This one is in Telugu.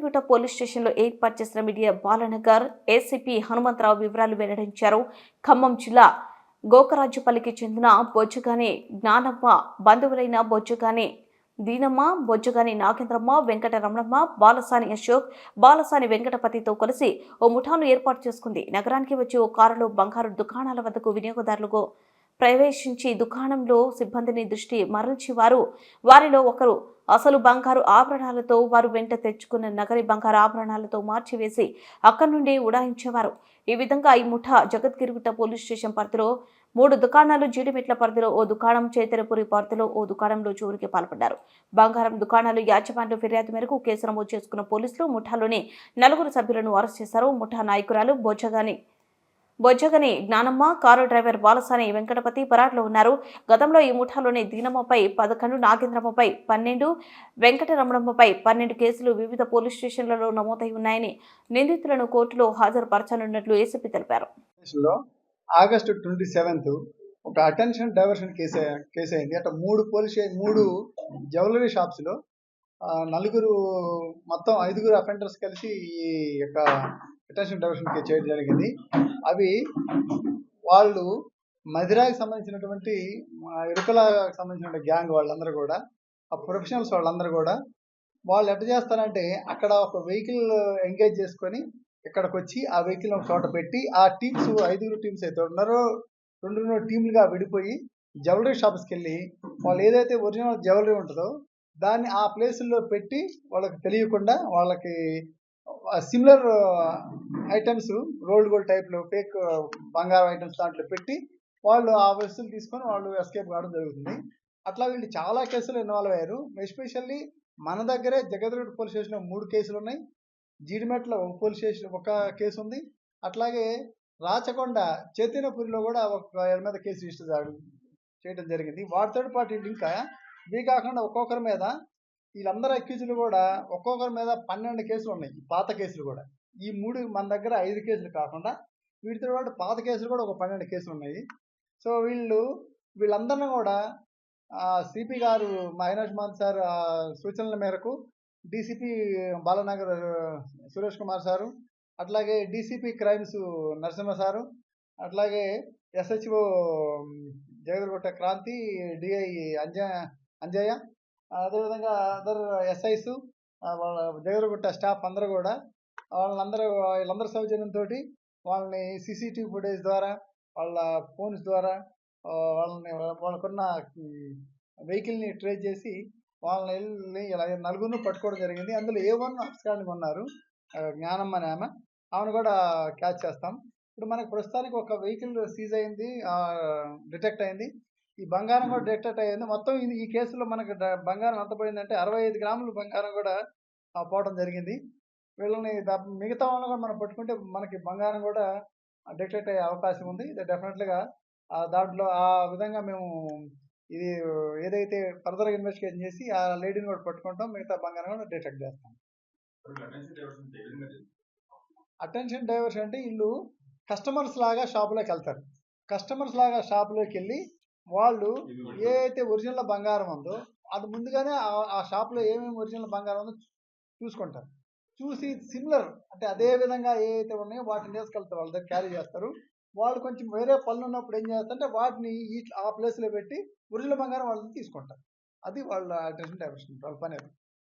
జగద్గిరిగుట్ట పోలీస్ స్టేషన్లో ఏర్పాటు చేసిన మీడియా బాలనగర్ ఏసీపీ హనుమంతరావు వివరాలు వెల్లడించారు. ఖమ్మం జిల్లా గోకరాజుపల్లికి చెందిన బొజ్జగాని జ్ఞానమ్మ బంధువులైన బొజ్జగాని దీనమ్మ, బొజ్జగాని నాగేంద్రమ్మ, వెంకట రమణమ్మ, బాలసాని అశోక్, బాలసాని వెంకటపతితో కలిసి ఓ ముఠాను ఏర్పాటు చేసుకుంది. నగరానికి వచ్చి ఓ కారులో బంగారు దుకాణాల వద్దకు వినియోగదారులకు ప్రవేశించి దుకాణంలో సిబ్బందిని దృష్టి మరల్చి వారిలో ఒకరు అసలు బంగారు ఆభరణాలతో వారు వెంట తెచ్చుకున్న నగరి బంగారు ఆభరణాలతో మార్చివేసి అక్కడి నుండి ఉడాయించేవారు. ఈ విధంగా ఈ ముఠా జగద్గిరిగుట్ట పోలీస్ స్టేషన్ పరిధిలో 3 దుకాణాలు, జీడిమెట్ల పరిధిలో ఓ దుకాణం, చైతన్యపురి పరిధిలో ఓ దుకాణంలో చోరీకి పాల్పడ్డారు. బంగారం దుకాణాలు యాజమాన్య ఫిర్యాదు మేరకు కేసు నమోదు చేసుకున్న పోలీసులు ముఠాలోని 4 సభ్యులను అరెస్ట్ చేశారు. ముఠా నాయకురాలు బొజ్జగని జ్ఞానమ్మ, కారు డ్రైవర్ బాలసాని వెంకటపతి పరారులో ఉన్నారు. గతంలో ఈ ముఠాలోని దీనమ్మపై 11, నాగేంద్రమ్మపై 12, వెంకటరమణమ్మపై 12 కేసులు వివిధ పోలీస్ స్టేషన్లలో నమోదై ఉన్నాయని, నిందితులను కోర్టులో హాజరుపరచనున్నట్లు ఏసీపీ తెలిపారు. ఆగస్టు 27 ఒక అటెన్షన్ డైవర్షన్ కేసు అయింది. అట్లా 3 జ్యువెలరీ షాప్స్లో మొత్తం 5 అఫెండర్స్ కలిసి ఈ యొక్క అటెన్షన్ డైవర్షన్ కేసు చేయడం జరిగింది. అవి వాళ్ళు మదిరాకి సంబంధించినటువంటి ఇరుకలకు సంబంధించిన గ్యాంగ్ వాళ్ళందరూ కూడా, ఆ ప్రొఫెషనల్స్ వాళ్ళందరూ కూడా వాళ్ళు ఎట్లా చేస్తారంటే అక్కడ ఒక వెహికల్ ఎంగేజ్ చేసుకొని ఇక్కడికి వచ్చి ఆ వెహికల్ ఒక చోట పెట్టి ఆ టీమ్స్ 5 టీమ్స్ అయితే ఉన్నారో 2 టీంలుగా విడిపోయి జ్యువెలరీ షాప్స్కి వెళ్ళి వాళ్ళు ఏదైతే ఒరిజినల్ జ్యువెలరీ ఉంటుందో దాన్ని ఆ ప్లేసుల్లో పెట్టి వాళ్ళకి తెలియకుండా వాళ్ళకి సిమిలర్ ఐటమ్స్ రోల్డ్ గోల్డ్ టైప్లో ఫేక్ బంగారం ఐటమ్స్ దాంట్లో పెట్టి వాళ్ళు ఆ వస్తువులు తీసుకొని వాళ్ళు ఎస్కేప్ కావడం జరుగుతుంది. అట్లా వీళ్ళు చాలా కేసులు ఇన్వాల్వ్ అయ్యారు. ఎస్పెషల్లీ మన దగ్గరే జగద్గిరిగుట్ట పోలీస్ స్టేషన్లో 3 కేసులు ఉన్నాయి. జీడిమెట్ల పోలీస్ స్టేషన్ ఒక కేసు ఉంది. అట్లాగే రాచకొండ చైతన్యపురిలో కూడా ఒక మీద కేసు రిజిస్టర్ చేయడం జరిగింది. వాటితో పాటు ఇంకా ఇవి కాకుండా ఒక్కొక్కరి మీద వీళ్ళందరూ అక్యూజులు కూడా ఒక్కొక్కరి మీద 12 కేసులు ఉన్నాయి. పాత కేసులు కూడా ఈ 3 మన దగ్గర 5 కేసులు కాకుండా వీటితో పాటు పాత కేసులు కూడా ఒక 12 కేసులు ఉన్నాయి. సో వీళ్ళందరినీ కూడా సిపి గారు మహేష్ సార్ సూచనల మేరకు డీసీపీ బాలనగర్ సురేష్ కుమార్ సారు, అట్లాగే డీసీపీ క్రైమ్స్ నరసింహ సారు, అట్లాగే ఎస్హెచ్ఓ జగద్గిరిగుట్ట క్రాంతి, డిఐ అంజయ్య, అదేవిధంగా అదర్ ఎస్ఐస్, జగద్గిరిగుట్ట స్టాఫ్ అందరూ కూడా వీళ్ళందరూ సౌజన్యంతో వాళ్ళని సీసీటీవీ ఫుటేజ్ ద్వారా, వాళ్ళ ఫోన్స్ ద్వారా వాళ్ళకున్న వెహికల్ని ట్రేస్ చేసి వాళ్ళని వెళ్ళి ఇలా 4 పట్టుకోవడం జరిగింది. అందులో A1 అప్స్కాండింగ్ ఉన్నారు, జ్ఞానమ్మ అనే ఆమెను కూడా క్యాచ్ చేస్తాం. ఇప్పుడు మనకు ప్రస్తుతానికి ఒక వెహికల్ సీజ్ అయింది, డిటెక్ట్ అయింది. ఈ బంగారం కూడా డిటెక్ట్ అయ్యింది. మొత్తం ఈ కేసులో మనకు బంగారం ఎంత పోయిందంటే 65 గ్రాములు బంగారం కూడా పోవడం జరిగింది. వీళ్ళని మిగతా వాళ్ళని కూడా మనం పట్టుకుంటే మనకి బంగారం కూడా డిటెక్ట్ అయ్యే అవకాశం ఉంది. ఇది డెఫినెట్లీగా దాంట్లో ఆ విధంగా మేము ఇది ఏదైతే ఫర్దర్ ఇన్వెస్టిగేషన్ చేసి ఆ లేడీని కూడా పట్టుకుంటాం, మిగతా బంగారం కూడా డిటెక్ట్ చేస్తాం. అటెన్షన్ డైవర్షన్ అంటే వీళ్ళు కస్టమర్స్ లాగా షాపులోకి వెళ్తారు. కస్టమర్స్ లాగా షాపులోకి వెళ్ళి వాళ్ళు ఏదైతే ఒరిజినల్ బంగారం ఉందో అది ముందుగానే ఆ షాప్లో ఏమేమి ఒరిజినల్ బంగారం ఉందో చూసుకుంటారు. చూసి సిమిలర్ అంటే అదే విధంగా ఏవైతే ఉన్నాయో వాటిని తీసుకెళ్తారు, వాళ్ళ దగ్గర క్యారీ చేస్తారు. వాళ్ళు కొంచెం వేరే పనులు ఉన్నప్పుడు ఏం చేస్తారంటే వాటిని ఆ ప్లేస్లో పెట్టి ఒరిజినల్ బంగారం వాళ్ళని తీసుకుంటారు. అది వాళ్ళ అటెన్షన్ డైవర్షన్ వాళ్ళ పని.